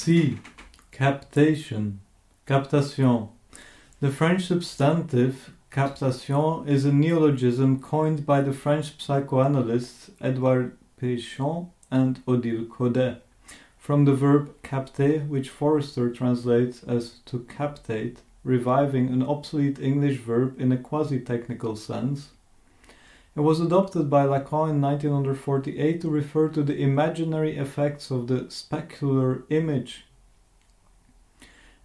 C. Captation. Captation. The French substantive captation is a neologism coined by the French psychoanalysts Edouard Péchon and Odile Codet, from the verb capter, which Forster translates as to captate, reviving an obsolete English verb in a quasi-technical sense. It was adopted by Lacan in 1948 to refer to the imaginary effects of the specular image,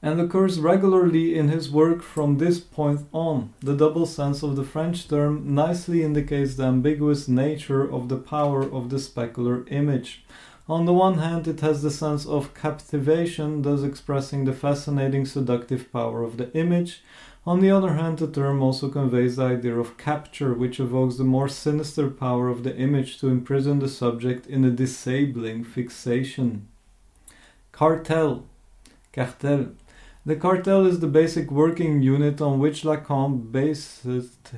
and occurs regularly in his work from this point on. The double sense of the French term nicely indicates the ambiguous nature of the power of the specular image. On the one hand, it has the sense of captivation, thus expressing the fascinating seductive power of the image. On the other hand, the term also conveys the idea of capture, which evokes the more sinister power of the image to imprison the subject in a disabling fixation. Cartel. Cartel. The cartel is the basic working unit on which Lacan based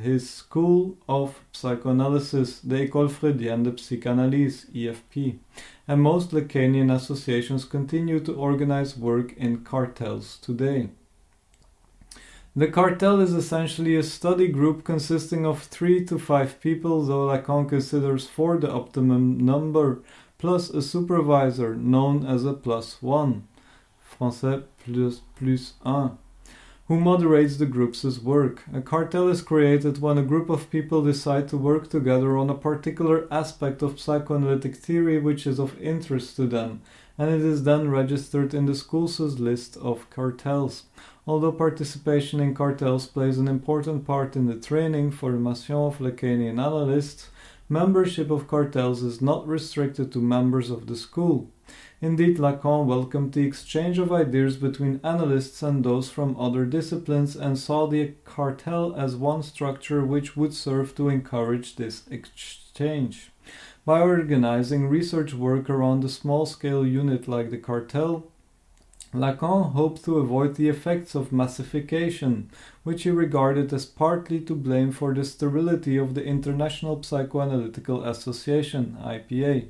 his school of psychoanalysis, the École Freudienne de Psychanalyse, EFP, and most Lacanian associations continue to organize work in cartels today. The cartel is essentially a study group consisting of 3 to 5 people, though Lacan considers 4 the optimum number, plus a supervisor known as a +1. Français plus un, who moderates the group's work. A cartel is created when a group of people decide to work together on a particular aspect of psychoanalytic theory which is of interest to them, and it is then registered in the school's list of cartels. Although participation in cartels plays an important part in the training, formation of Lacanian analysts, membership of cartels is not restricted to members of the school. Indeed, Lacan welcomed the exchange of ideas between analysts and those from other disciplines and saw the cartel as one structure which would serve to encourage this exchange. By organizing research work around a small-scale unit like the cartel, Lacan hoped to avoid the effects of massification, which he regarded as partly to blame for the sterility of the International Psychoanalytical Association, IPA.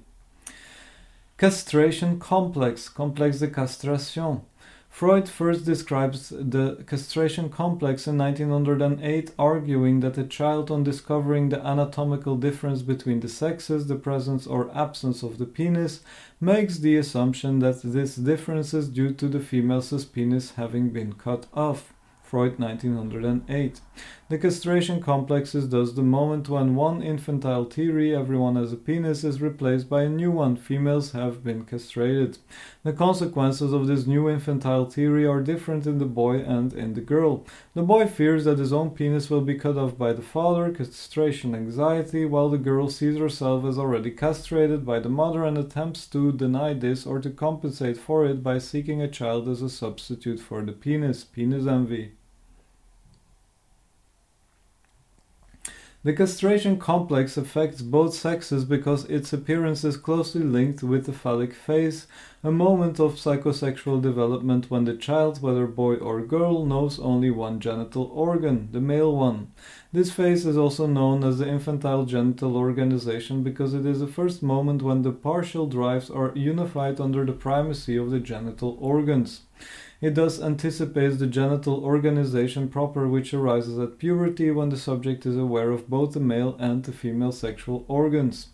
Castration complex, complex de castration. Freud first describes the castration complex in 1908, arguing that a child, on discovering the anatomical difference between the sexes, the presence or absence of the penis, makes the assumption that this difference is due to the female's penis having been cut off. Freud, 1908. The castration complex is thus the moment when one infantile theory, everyone has a penis, is replaced by a new one, females have been castrated. The consequences of this new infantile theory are different in the boy and in the girl. The boy fears that his own penis will be cut off by the father, castration anxiety, while the girl sees herself as already castrated by the mother and attempts to deny this or to compensate for it by seeking a child as a substitute for the penis, penis envy. The castration complex affects both sexes because its appearance is closely linked with the phallic phase, a moment of psychosexual development when the child, whether boy or girl, knows only one genital organ, the male one. This phase is also known as the infantile genital organization because it is the first moment when the partial drives are unified under the primacy of the genital organs. It thus anticipates the genital organization proper, which arises at puberty when the subject is aware of both the male and the female sexual organs.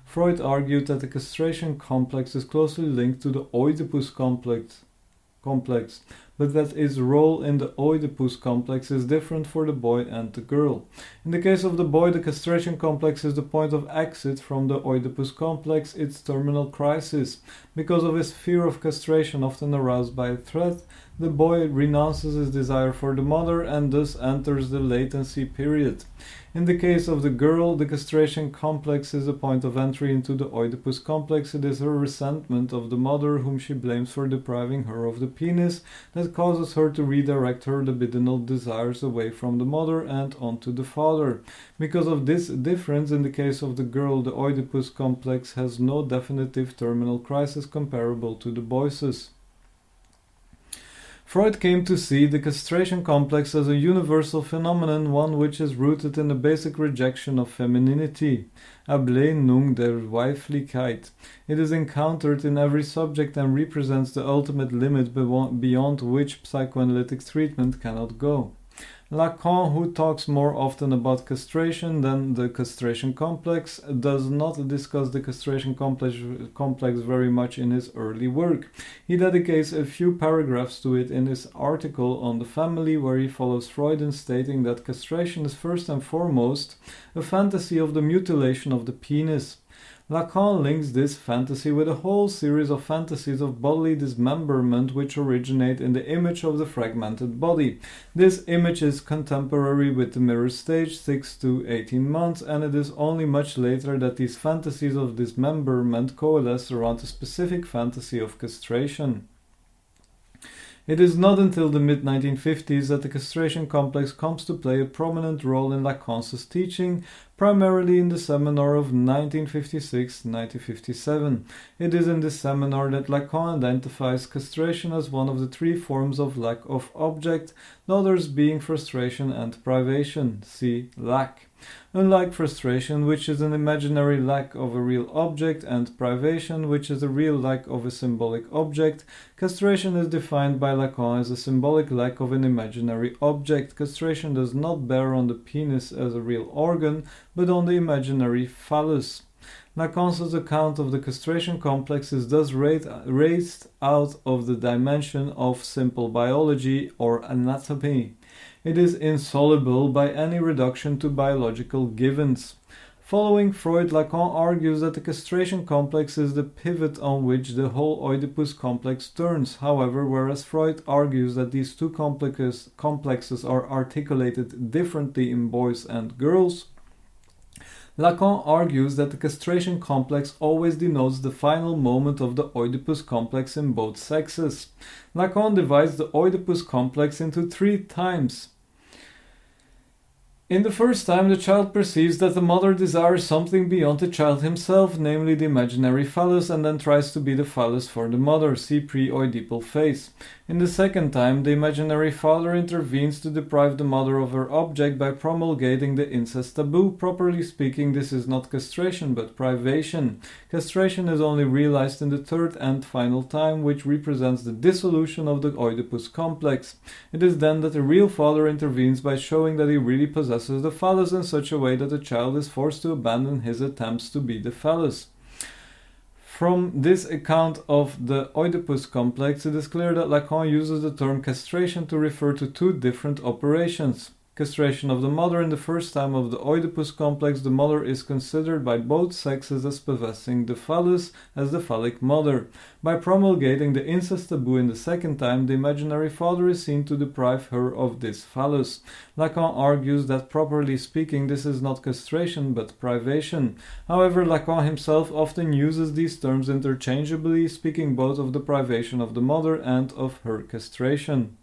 Freud argued that the castration complex is closely linked to the Oedipus complex, but that its role in the Oedipus complex is different for the boy and the girl. In the case of the boy, the castration complex is the point of exit from the Oedipus complex, its terminal crisis. Because of his fear of castration, often aroused by a threat, the boy renounces his desire for the mother and thus enters the latency period. In the case of the girl, the castration complex is a point of entry into the Oedipus complex. It is her resentment of the mother, whom she blames for depriving her of the penis, that causes her to redirect her libidinal desires away from the mother and onto the father. Because of this difference, in the case of the girl, the Oedipus complex has no definitive terminal crisis comparable to the boy's. Freud came to see the castration complex as a universal phenomenon, one which is rooted in a basic rejection of femininity, Ablehnung der Weiblichkeit. It is encountered in every subject and represents the ultimate limit beyond which psychoanalytic treatment cannot go. Lacan, who talks more often about castration than the castration complex, does not discuss the castration complex very much in his early work. He dedicates a few paragraphs to it in his article on the family, where he follows Freud in stating that castration is first and foremost a fantasy of the mutilation of the penis. Lacan links this fantasy with a whole series of fantasies of bodily dismemberment which originate in the image of the fragmented body. This image is contemporary with the mirror stage, 6 to 18 months, and it is only much later that these fantasies of dismemberment coalesce around a specific fantasy of castration. It is not until the mid-1950s that the castration complex comes to play a prominent role in Lacan's teaching, primarily in the seminar of 1956-1957. It is in this seminar that Lacan identifies castration as one of the three forms of lack of object, the others being frustration and privation. See lack. Unlike frustration, which is an imaginary lack of a real object, and privation, which is a real lack of a symbolic object, castration is defined by Lacan as a symbolic lack of an imaginary object. Castration does not bear on the penis as a real organ, but on the imaginary phallus. Lacan's account of the castration complex is thus raised out of the dimension of simple biology or anatomy. It is insoluble by any reduction to biological givens. Following Freud, Lacan argues that the castration complex is the pivot on which the whole Oedipus complex turns. However, whereas Freud argues that these two complexes are articulated differently in boys and girls, Lacan argues that the castration complex always denotes the final moment of the Oedipus complex in both sexes. Lacan divides the Oedipus complex into 3 times. In the first time, the child perceives that the mother desires something beyond the child himself, namely the imaginary phallus, and then tries to be the phallus for the mother, see pre-Oedipal phase. In the second time, the imaginary father intervenes to deprive the mother of her object by promulgating the incest taboo. Properly speaking, this is not castration, but privation. Castration is only realized in the third and final time, which represents the dissolution of the Oedipus complex. It is then that the real father intervenes by showing that he really possesses the phallus in such a way that the child is forced to abandon his attempts to be the phallus. From this account of the Oedipus complex, it is clear that Lacan uses the term castration to refer to 2 different operations. Castration of the mother. In the first time of the Oedipus complex, the mother is considered by both sexes as possessing the phallus as the phallic mother. By promulgating the incest taboo in the second time, the imaginary father is seen to deprive her of this phallus. Lacan argues that, properly speaking, this is not castration but privation. However, Lacan himself often uses these terms interchangeably, speaking both of the privation of the mother and of her castration.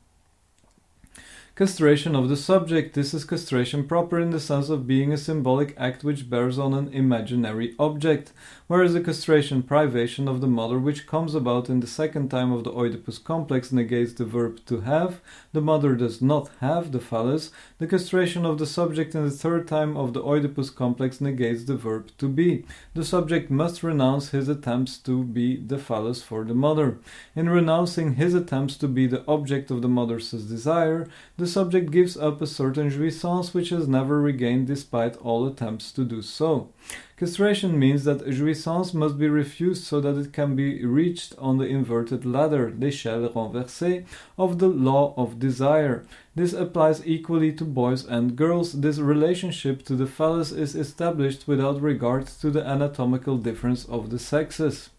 Castration of the subject. This is castration proper in the sense of being a symbolic act which bears on an imaginary object, whereas the castration privation of the mother, which comes about in the second time of the Oedipus complex, negates the verb to have. The mother does not have the phallus. The castration of the subject in the third time of the Oedipus complex negates the verb to be. The subject must renounce his attempts to be the phallus for the mother. In renouncing his attempts to be the object of the mother's desire, the subject gives up a certain jouissance which is never regained despite all attempts to do so. Castration means that jouissance must be refused so that it can be reached on the inverted ladder, l'échelle renversée, of the law of desire. This applies equally to boys and girls. This relationship to the phallus is established without regard to the anatomical difference of the sexes.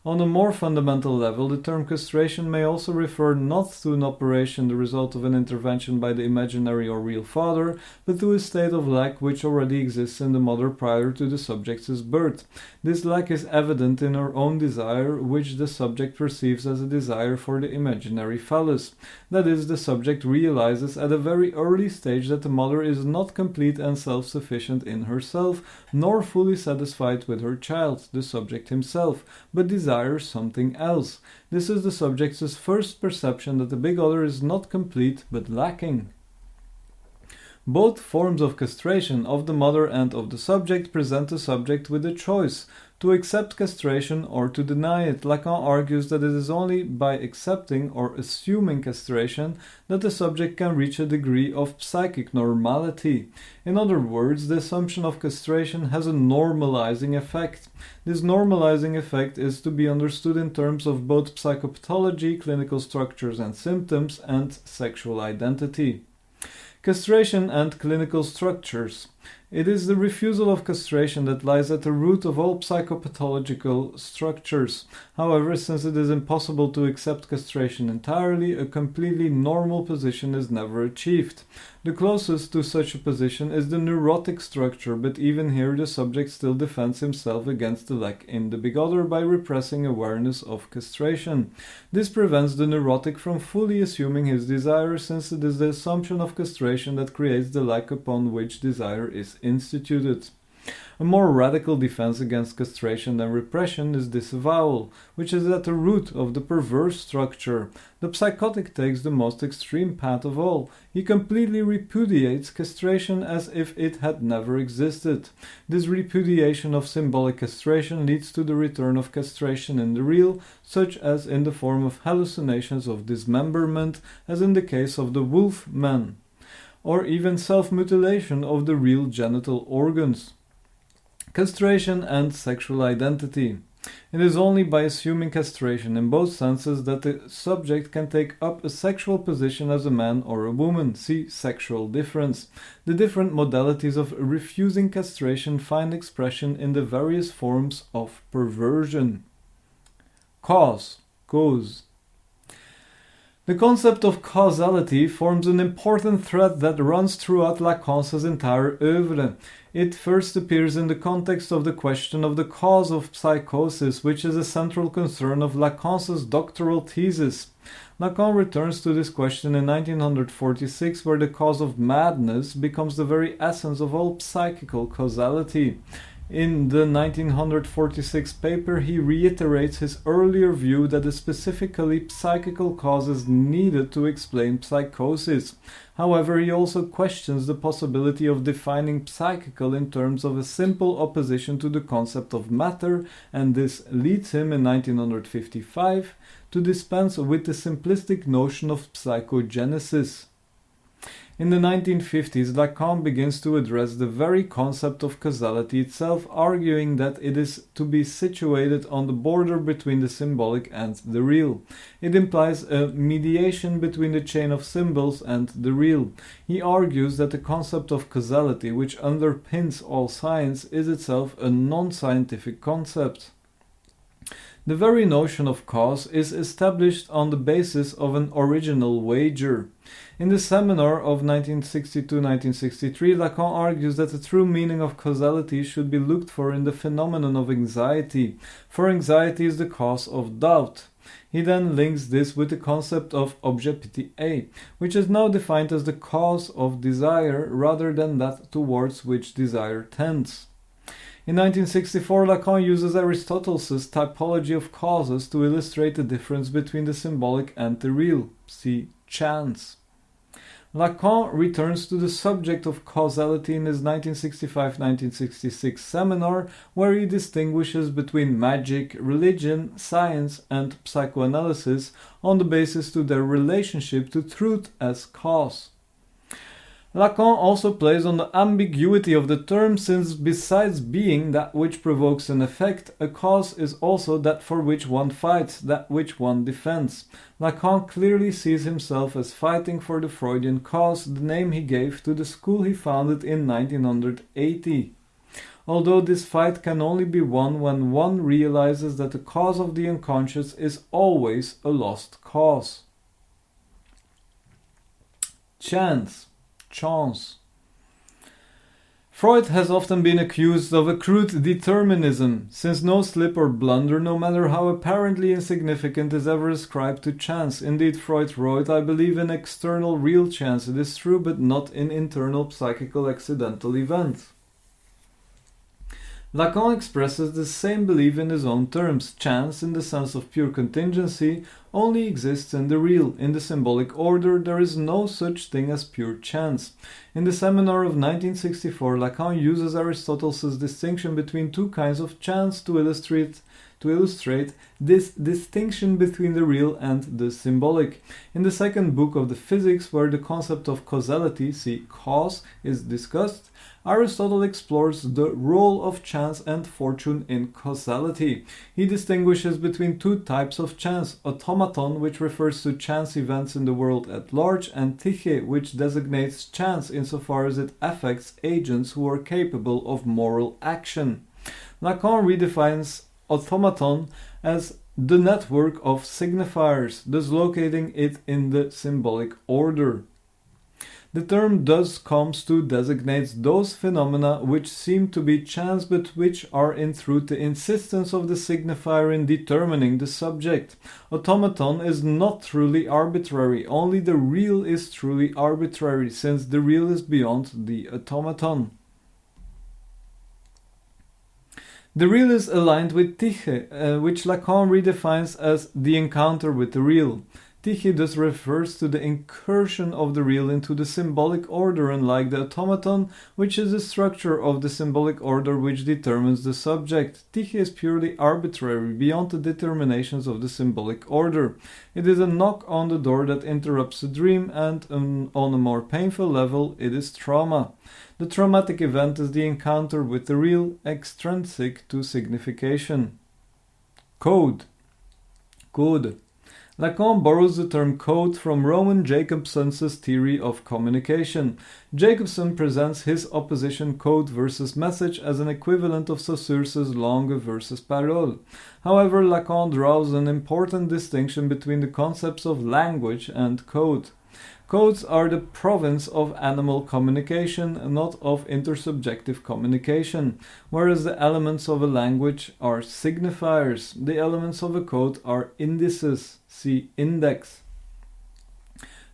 On a more fundamental level, the term castration may also refer not to an operation the result of an intervention by the imaginary or real father, but to a state of lack which already exists in the mother prior to the subject's birth. This lack is evident in her own desire, which the subject perceives as a desire for the imaginary phallus. That is, the subject realizes at a very early stage that the mother is not complete and self-sufficient in herself, nor fully satisfied with her child, the subject himself, but desires desires something else. This is the subject's first perception that the big other is not complete but lacking. Both forms of castration of the mother and of the subject present the subject with a choice, to accept castration or to deny it. Lacan argues that it is only by accepting or assuming castration that the subject can reach a degree of psychic normality. In other words, the assumption of castration has a normalizing effect. This normalizing effect is to be understood in terms of both psychopathology, clinical structures and symptoms, and sexual identity. Castration and clinical structures. It is the refusal of castration that lies at the root of all psychopathological structures. However, since it is impossible to accept castration entirely, a completely normal position is never achieved. The closest to such a position is the neurotic structure, but even here the subject still defends himself against the lack in the big other by repressing awareness of castration. This prevents the neurotic from fully assuming his desire, since it is the assumption of castration that creates the lack upon which desire is instituted. A more radical defense against castration than repression is disavowal, which is at the root of the perverse structure. The psychotic takes the most extreme path of all. He completely repudiates castration as if it had never existed. This repudiation of symbolic castration leads to the return of castration in the real, such as in the form of hallucinations of dismemberment, as in the case of the wolf man, or even self-mutilation of the real genital organs. Castration and sexual identity. It is only by assuming castration in both senses that the subject can take up a sexual position as a man or a woman. See sexual difference. The different modalities of refusing castration find expression in the various forms of perversion. Cause. The concept of causality forms an important thread that runs throughout Lacan's entire oeuvre. It first appears in the context of the question of the cause of psychosis, which is a central concern of Lacan's doctoral thesis. Lacan returns to this question in 1946, where the cause of madness becomes the very essence of all psychical causality. In the 1946 paper, he reiterates his earlier view that a specifically psychical cause is needed to explain psychosis. However, he also questions the possibility of defining psychical in terms of a simple opposition to the concept of matter, and this leads him in 1955 to dispense with the simplistic notion of psychogenesis. In the 1950s, Lacan begins to address the very concept of causality itself, arguing that it is to be situated on the border between the symbolic and the real. It implies a mediation between the chain of symbols and the real. He argues that the concept of causality, which underpins all science, is itself a non-scientific concept. The very notion of cause is established on the basis of an original wager. In the seminar of 1962-1963, Lacan argues that the true meaning of causality should be looked for in the phenomenon of anxiety, for anxiety is the cause of doubt. He then links this with the concept of objectivité, which is now defined as the cause of desire rather than that towards which desire tends. In 1964, Lacan uses Aristotle's typology of causes to illustrate the difference between the symbolic and the real. See chance. Lacan returns to the subject of causality in his 1965-1966 seminar, where he distinguishes between magic, religion, science, and psychoanalysis on the basis to their relationship to truth as cause. Lacan also plays on the ambiguity of the term, since besides being that which provokes an effect, a cause is also that for which one fights, that which one defends. Lacan clearly sees himself as fighting for the Freudian cause, the name he gave to the school he founded in 1980. Although this fight can only be won when one realizes that the cause of the unconscious is always a lost cause. Chance. Freud has often been accused of a crude determinism, since no slip or blunder, no matter how apparently insignificant, is ever ascribed to chance. Indeed, Freud wrote, "I believe in external real chance. It is true, but not in internal psychical accidental events." Lacan expresses the same belief in his own terms. Chance, in the sense of pure contingency, only exists in the real. In the symbolic order, there is no such thing as pure chance. In the seminar of 1964, Lacan uses Aristotle's distinction between two kinds of chance to illustrate this distinction between the real and the symbolic. In the second book of the Physics, where the concept of causality, see cause, is discussed, Aristotle explores the role of chance and fortune in causality. He distinguishes between two types of chance: automaton, which refers to chance events in the world at large, and teiche, which designates chance insofar as it affects agents who are capable of moral action. Lacan redefines automaton as the network of signifiers, thus locating it in the symbolic order. The term thus comes to designate those phenomena which seem to be chance but which are in truth the insistence of the signifier in determining the subject. Automaton is not truly arbitrary, only the real is truly arbitrary, since the real is beyond the automaton. The real is aligned with teiche, which Lacan redefines as the encounter with the real. Teiche thus refers to the incursion of the real into the symbolic order, unlike the automaton, which is the structure of the symbolic order which determines the subject. Teiche is purely arbitrary, beyond the determinations of the symbolic order. It is a knock on the door that interrupts the dream, and on a more painful level, it is trauma. The traumatic event is the encounter with the real, extrinsic to signification. Code. Lacan borrows the term code from Roman Jacobson's theory of communication. Jacobson presents his opposition code versus message as an equivalent of Saussure's langue versus parole. However, Lacan draws an important distinction between the concepts of language and code. Codes are the province of animal communication, not of intersubjective communication, whereas the elements of a language are signifiers. The elements of a code are indices. See index.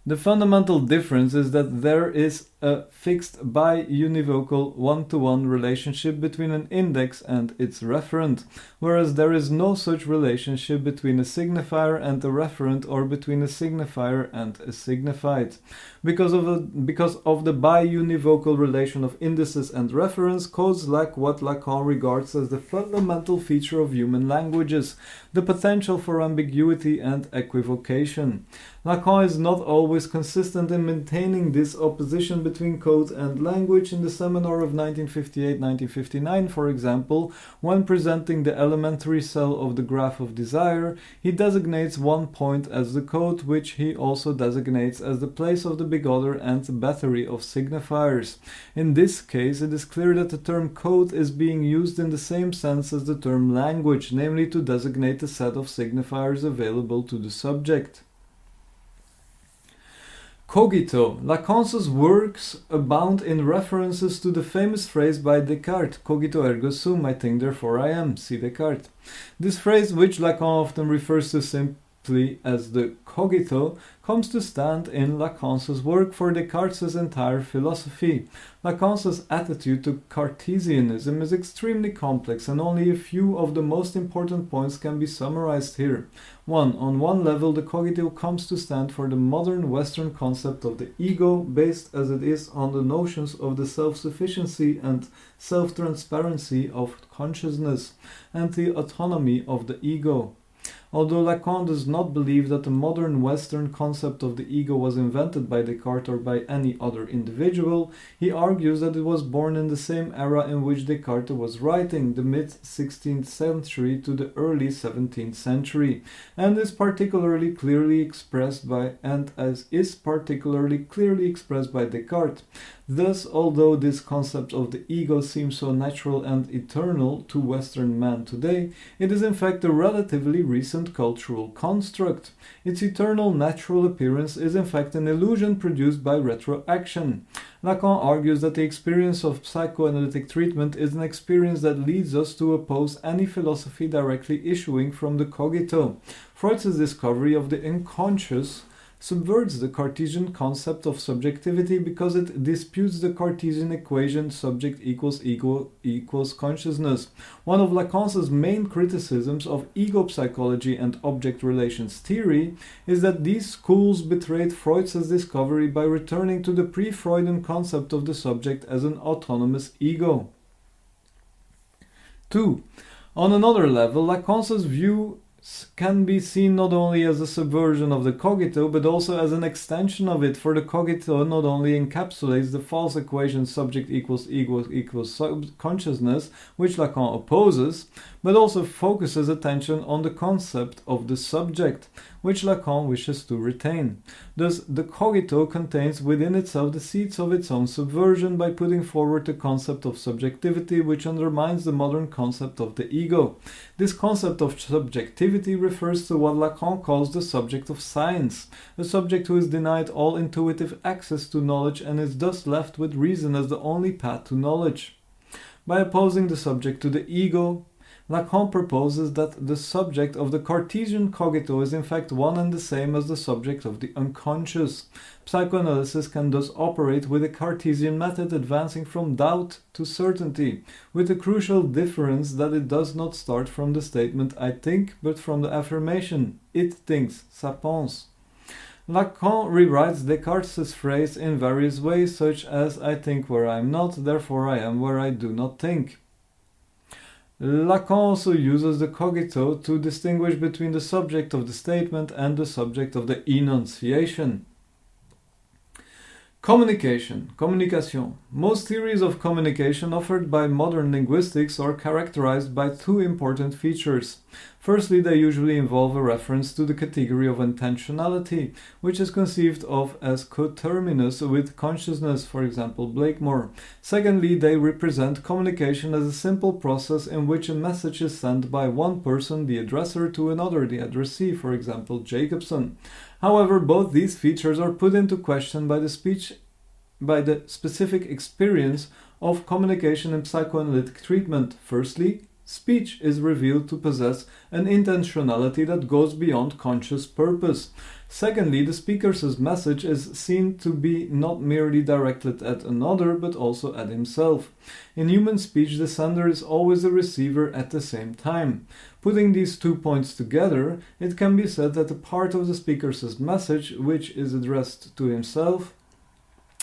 The fundamental difference is that there is a fixed bi-univocal one-to-one relationship between an index and its referent, whereas there is no such relationship between a signifier and a referent or between a signifier and a signified. Because of the bi-univocal relation of indices and referents, codes lack what Lacan regards as the fundamental feature of human languages, the potential for ambiguity and equivocation. Lacan is not always consistent in maintaining this opposition between code and language. In the seminar of 1958-1959, for example, when presenting the elementary cell of the graph of desire, he designates one point as the code, which he also designates as the place of the big other and battery of signifiers. In this case, it is clear that the term code is being used in the same sense as the term language, namely to designate the set of signifiers available to the subject. Cogito. Lacan's works abound in references to the famous phrase by Descartes, cogito ergo sum, I think therefore I am, see Descartes. This phrase, which Lacan often refers to simply as the cogito, comes to stand in Lacan's work for Descartes' entire philosophy. Lacan's attitude to Cartesianism is extremely complex, and only a few of the most important points can be summarized here. 1. On one level, the cogito comes to stand for the modern Western concept of the ego, based as it is on the notions of the self-sufficiency and self-transparency of consciousness, and the autonomy of the ego. Although Lacan does not believe that the modern Western concept of the ego was invented by Descartes or by any other individual, he argues that it was born in the same era in which Descartes was writing, the mid-16th century to the early 17th century, and is particularly clearly expressed by Descartes. Thus, although this concept of the ego seems so natural and eternal to Western man today, it is in fact a relatively recent cultural construct. Its eternal natural appearance is in fact an illusion produced by retroaction. Lacan argues that the experience of psychoanalytic treatment is an experience that leads us to oppose any philosophy directly issuing from the cogito. Freud's discovery of the unconscious subverts the Cartesian concept of subjectivity because it disputes the Cartesian equation subject equals consciousness. One of Lacan's main criticisms of ego psychology and object relations theory is that these schools betrayed Freud's discovery by returning to the pre-Freudian concept of the subject as an autonomous ego. 2. On another level, Lacan's view can be seen not only as a subversion of the cogito, but also as an extension of it, for the cogito not only encapsulates the false equation subject equals consciousness, which Lacan opposes, but also focuses attention on the concept of the subject, which Lacan wishes to retain. Thus, the cogito contains within itself the seeds of its own subversion by putting forward the concept of subjectivity, which undermines the modern concept of the ego. This concept of subjectivity refers to what Lacan calls the subject of science, a subject who is denied all intuitive access to knowledge and is thus left with reason as the only path to knowledge. By opposing the subject to the ego, Lacan proposes that the subject of the Cartesian cogito is in fact one and the same as the subject of the unconscious. Psychoanalysis can thus operate with a Cartesian method advancing from doubt to certainty, with the crucial difference that it does not start from the statement I think, but from the affirmation it thinks, ça pense. Lacan rewrites Descartes' phrase in various ways, such as I think where I am not, therefore I am where I do not think. Lacan also uses the cogito to distinguish between the subject of the statement and the subject of the enunciation. Communication. Most theories of communication offered by modern linguistics are characterized by two important features. Firstly, they usually involve a reference to the category of intentionality, which is conceived of as coterminous with consciousness, for example, Blakemore. Secondly, they represent communication as a simple process in which a message is sent by one person, the addressor, to another, the addressee, for example, Jacobson. However, both these features are put into question by the specific experience of communication in psychoanalytic treatment. Firstly, speech is revealed to possess an intentionality that goes beyond conscious purpose. Secondly, the speaker's message is seen to be not merely directed at another, but also at himself. In human speech, the sender is always a receiver at the same time. Putting these 2 points together, it can be said that a part of the speaker's message, which is addressed to himself,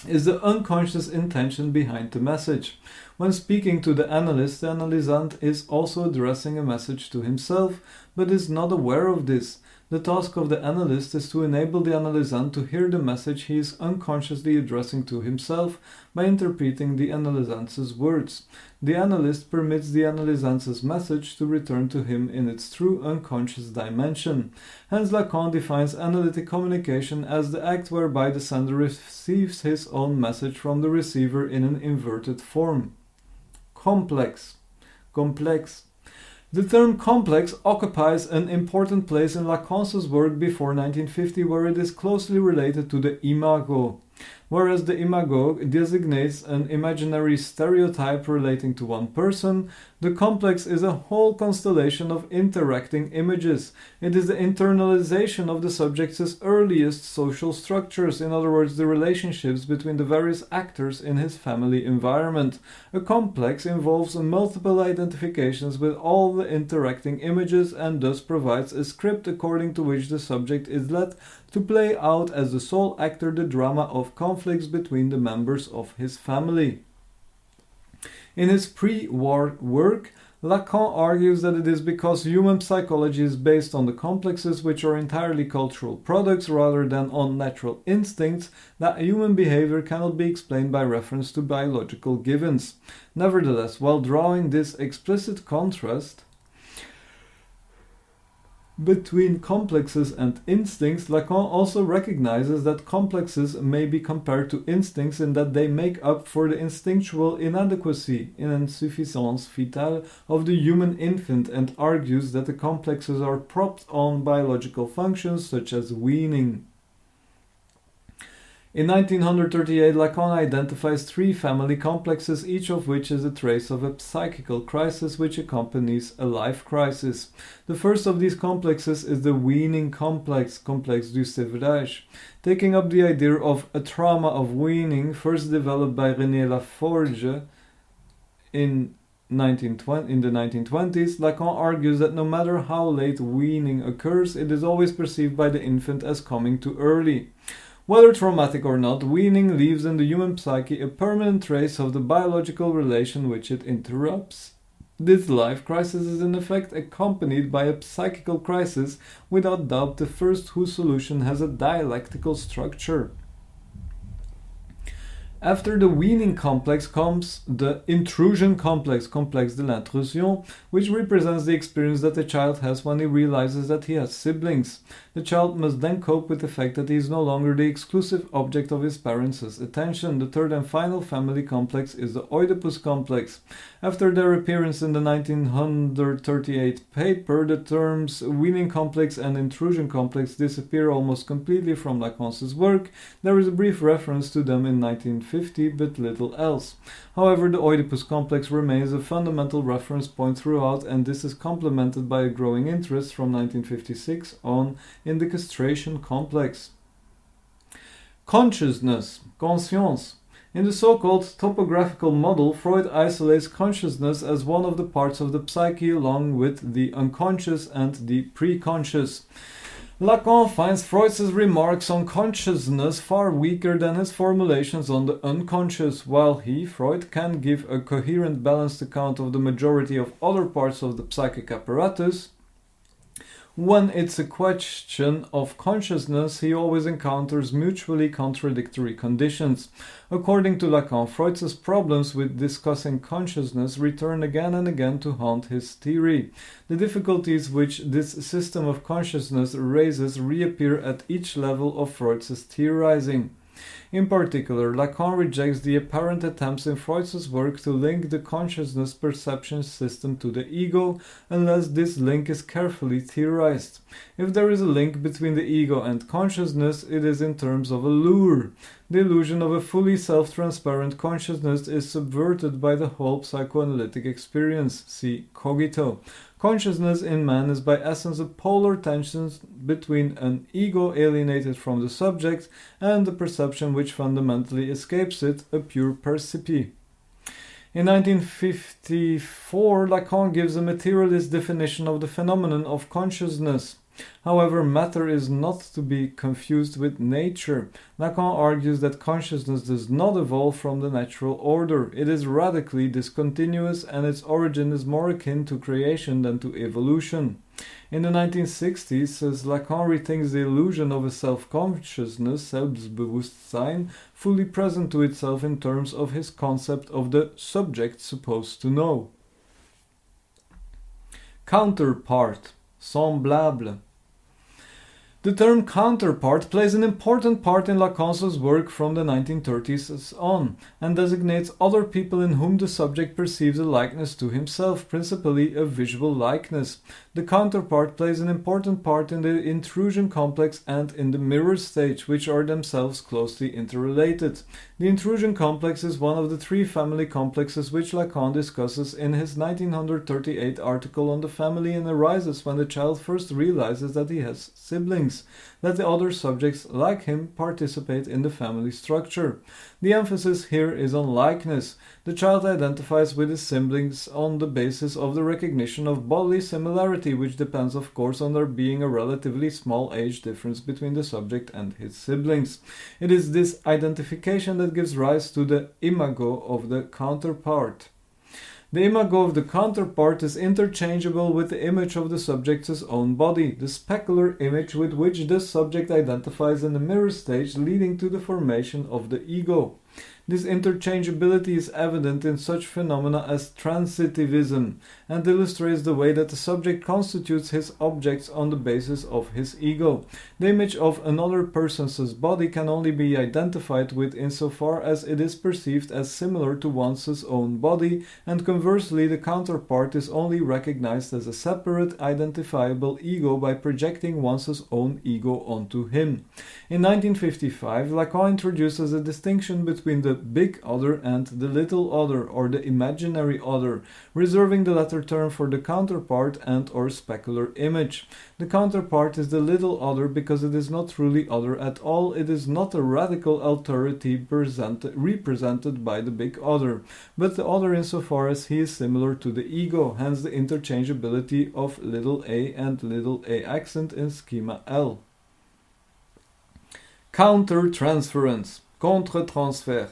is the unconscious intention behind the message. When speaking to the analyst, the analysand is also addressing a message to himself, but is not aware of this. The task of the analyst is to enable the analysand to hear the message he is unconsciously addressing to himself by interpreting the analysand's words. The analyst permits the analysand's message to return to him in its true unconscious dimension. Hence, Lacan defines analytic communication as the act whereby the sender receives his own message from the receiver in an inverted form. Complex. The term complex occupies an important place in Lacan's work before 1950, where it is closely related to the imago. Whereas the imago designates an imaginary stereotype relating to one person, the complex is a whole constellation of interacting images. It is the internalization of the subject's earliest social structures, in other words, the relationships between the various actors in his family environment. A complex involves multiple identifications with all the interacting images and thus provides a script according to which the subject is led to play out as the sole actor the drama of conflicts between the members of his family. In his pre-war work, Lacan argues that it is because human psychology is based on the complexes, which are entirely cultural products rather than on natural instincts, that human behavior cannot be explained by reference to biological givens. Nevertheless, while drawing this explicit contrast between complexes and instincts, Lacan also recognizes that complexes may be compared to instincts in that they make up for the instinctual inadequacy, insuffisance vitale, of the human infant, and argues that the complexes are propped on biological functions such as weaning. In 1938, Lacan identifies three family complexes, each of which is a trace of a psychical crisis which accompanies a life crisis. The first of these complexes is the weaning complex, complex du sevrage, taking up the idea of a trauma of weaning, first developed by René Laforgue in the 1920s. Lacan argues that no matter how late weaning occurs, it is always perceived by the infant as coming too early. Whether traumatic or not, weaning leaves in the human psyche a permanent trace of the biological relation which it interrupts. This life crisis is in effect accompanied by a psychical crisis, without doubt the first whose solution has a dialectical structure. After the weaning complex comes the intrusion complex, complex de l'intrusion, which represents the experience that the child has when he realizes that he has siblings. The child must then cope with the fact that he is no longer the exclusive object of his parents' attention. The third and final family complex is the Oedipus complex. After their appearance in the 1938 paper, the terms weaning complex and intrusion complex disappear almost completely from Lacan's work. There is a brief reference to them in 1950, but little else. However, the Oedipus complex remains a fundamental reference point throughout, and this is complemented by a growing interest from 1956 on in the castration complex. Consciousness, conscience. In the so-called topographical model, Freud isolates consciousness as one of the parts of the psyche along with the unconscious and the preconscious. Lacan finds Freud's remarks on consciousness far weaker than his formulations on the unconscious. While he, Freud, can give a coherent, balanced account of the majority of other parts of the psychic apparatus, when it's a question of consciousness, he always encounters mutually contradictory conditions. According to Lacan, Freud's problems with discussing consciousness return again and again to haunt his theory. The difficulties which this system of consciousness raises reappear at each level of Freud's theorizing. In particular, Lacan rejects the apparent attempts in Freud's work to link the consciousness perception system to the ego, unless this link is carefully theorized. If there is a link between the ego and consciousness, it is in terms of a lure. The illusion of a fully self-transparent consciousness is subverted by the whole psychoanalytic experience. See Cogito. Consciousness in man is by essence a polar tension between an ego alienated from the subject and the perception which fundamentally escapes it, a pure percipi. In 1954, Lacan gives a materialist definition of the phenomenon of consciousness. However, matter is not to be confused with nature. Lacan argues that consciousness does not evolve from the natural order. It is radically discontinuous, and its origin is more akin to creation than to evolution. In the 1960s, says Lacan rethinks the illusion of a self-consciousness, Selbstbewusstsein, fully present to itself in terms of his concept of the subject supposed to know. Counterpart, semblable. The term counterpart plays an important part in Lacan's work from the 1930s on, and designates other people in whom the subject perceives a likeness to himself, principally a visual likeness. The counterpart plays an important part in the intrusion complex and in the mirror stage, which are themselves closely interrelated. The intrusion complex is one of the three family complexes which Lacan discusses in his 1938 article on the family, and arises when the child first realizes that he has siblings, that the other subjects, like him, participate in the family structure. The emphasis here is on likeness. The child identifies with his siblings on the basis of the recognition of bodily similarity, which depends of course on there being a relatively small age difference between the subject and his siblings. It is this identification that gives rise to the imago of the counterpart. The imago of the counterpart is interchangeable with the image of the subject's own body, the specular image with which the subject identifies in the mirror stage, leading to the formation of the ego. This interchangeability is evident in such phenomena as transitivism, and illustrates the way that the subject constitutes his objects on the basis of his ego. The image of another person's body can only be identified with insofar as it is perceived as similar to one's own body, and conversely the counterpart is only recognized as a separate, identifiable ego by projecting one's own ego onto him. In 1955, Lacan introduces a distinction between the big other and the little other, or the imaginary other, reserving the latter term for the counterpart and or specular image. The counterpart is the little other because it is not truly other at all. It is not a radical alterity represented by the big other, but the other insofar as he is similar to the ego, hence the interchangeability of little a and little a accent in schema L. Countertransference, contre-transfer.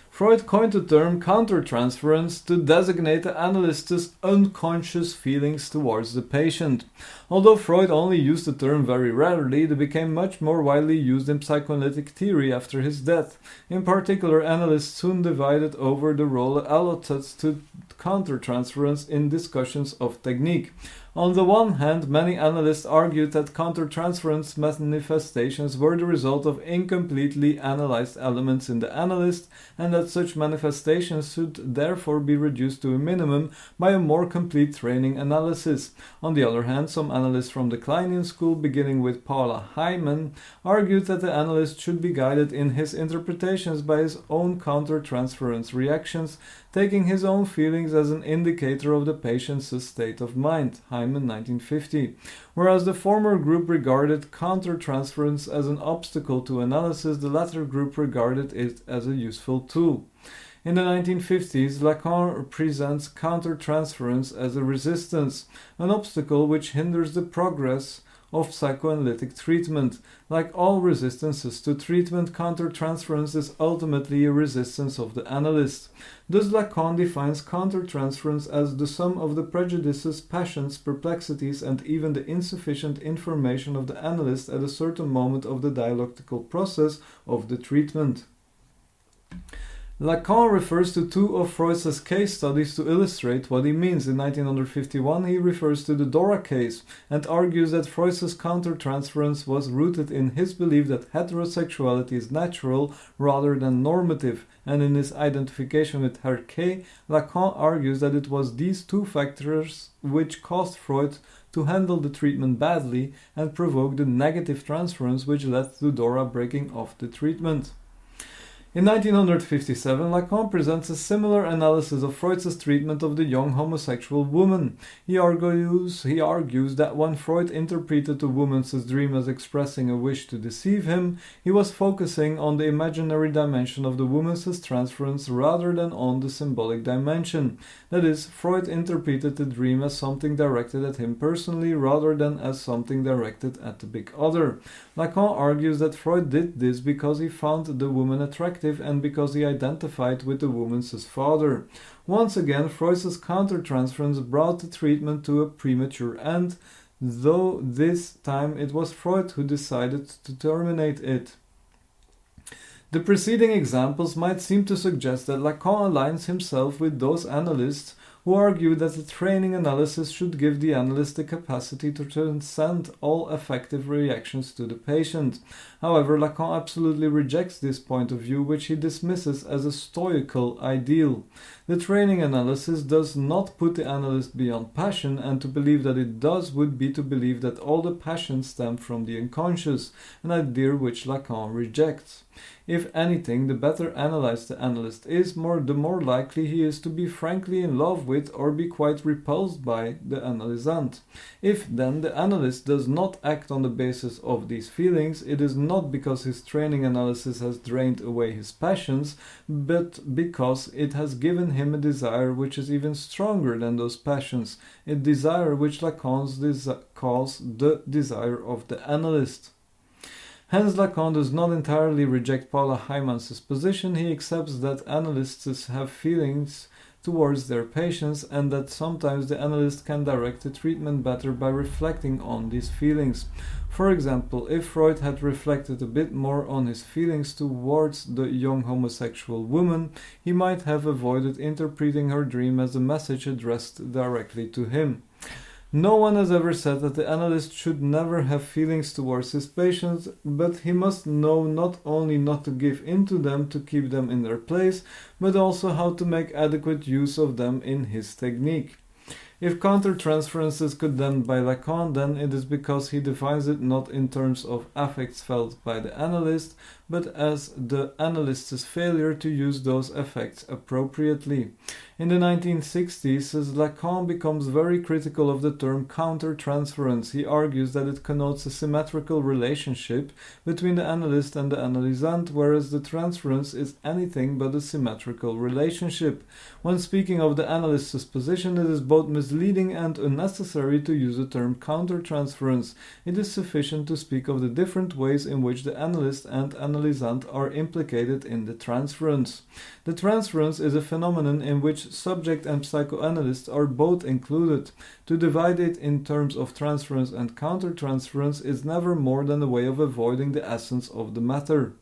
Freud coined the term countertransference to designate the analyst's unconscious feelings towards the patient. Although Freud only used the term very rarely, it became much more widely used in psychoanalytic theory after his death. In particular, analysts soon divided over the role allotted to countertransference in discussions of technique. On the one hand, many analysts argued that countertransference manifestations were the result of incompletely analyzed elements in the analyst, and that such manifestations should therefore be reduced to a minimum by a more complete training analysis. On the other hand, some analysts from the Lacanian school, beginning with Paula Hyman, argued that the analyst should be guided in his interpretations by his own countertransference reactions, taking his own feelings as an indicator of the patient's state of mind. Hyman, 1950. Whereas the former group regarded countertransference as an obstacle to analysis, the latter group regarded it as a useful tool. In the 1950s, Lacan presents countertransference as a resistance, an obstacle which hinders the progress of psychoanalytic treatment. Like all resistances to treatment, countertransference is ultimately a resistance of the analyst. Thus Lacan defines countertransference as the sum of the prejudices, passions, perplexities, and even the insufficient information of the analyst at a certain moment of the dialectical process of the treatment. Lacan refers to two of Freud's case studies to illustrate what he means. In 1951, he refers to the Dora case and argues that Freud's countertransference was rooted in his belief that heterosexuality is natural rather than normative, and in his identification with Herké, Lacan argues that it was these two factors which caused Freud to handle the treatment badly and provoke the negative transference which led to Dora breaking off the treatment. In 1957, Lacan presents a similar analysis of Freud's treatment of the young homosexual woman. He argues that when Freud interpreted the woman's dream as expressing a wish to deceive him, he was focusing on the imaginary dimension of the woman's transference rather than on the symbolic dimension. That is, Freud interpreted the dream as something directed at him personally rather than as something directed at the big other. Lacan argues that Freud did this because he found the woman attractive and because he identified with the woman's father. Once again, Freud's countertransference brought the treatment to a premature end, though this time it was Freud who decided to terminate it. The preceding examples might seem to suggest that Lacan aligns himself with those analysts who argue that the training analysis should give the analyst the capacity to transcend all affective reactions to the patient. However, Lacan absolutely rejects this point of view, which he dismisses as a stoical ideal. The training analysis does not put the analyst beyond passion, and to believe that it does would be to believe that all the passions stem from the unconscious, an idea which Lacan rejects. If anything, the better analyzed the analyst is, the more likely he is to be frankly in love with or be quite repulsed by the analysant. If then the analyst does not act on the basis of these feelings, it is not because his training analysis has drained away his passions, but because it has given him a desire which is even stronger than those passions, a desire which Lacan calls the desire of the analyst. Hence, Lacan does not entirely reject Paula Hyman's position. He accepts that analysts have feelings towards their patients, and that sometimes the analyst can direct the treatment better by reflecting on these feelings. For example, if Freud had reflected a bit more on his feelings towards the young homosexual woman, he might have avoided interpreting her dream as a message addressed directly to him. No one has ever said that the analyst should never have feelings towards his patients, but he must know not only not to give in to them to keep them in their place, but also how to make adequate use of them in his technique. If countertransference is condemned by Lacan, then it is because he defines it not in terms of affects felt by the analyst, but as the analyst's failure to use those effects appropriately. In the 1960s, as Lacan becomes very critical of the term countertransference, he argues that it connotes a symmetrical relationship between the analyst and the analysand, whereas the transference is anything but a symmetrical relationship. When speaking of the analyst's position, it is both misleading and unnecessary to use the term countertransference. It is sufficient to speak of the different ways in which the analyst and analysand are implicated in the transference. The transference is a phenomenon in which subject and psychoanalyst are both included. To divide it in terms of transference and countertransference is never more than a way of avoiding the essence of the matter.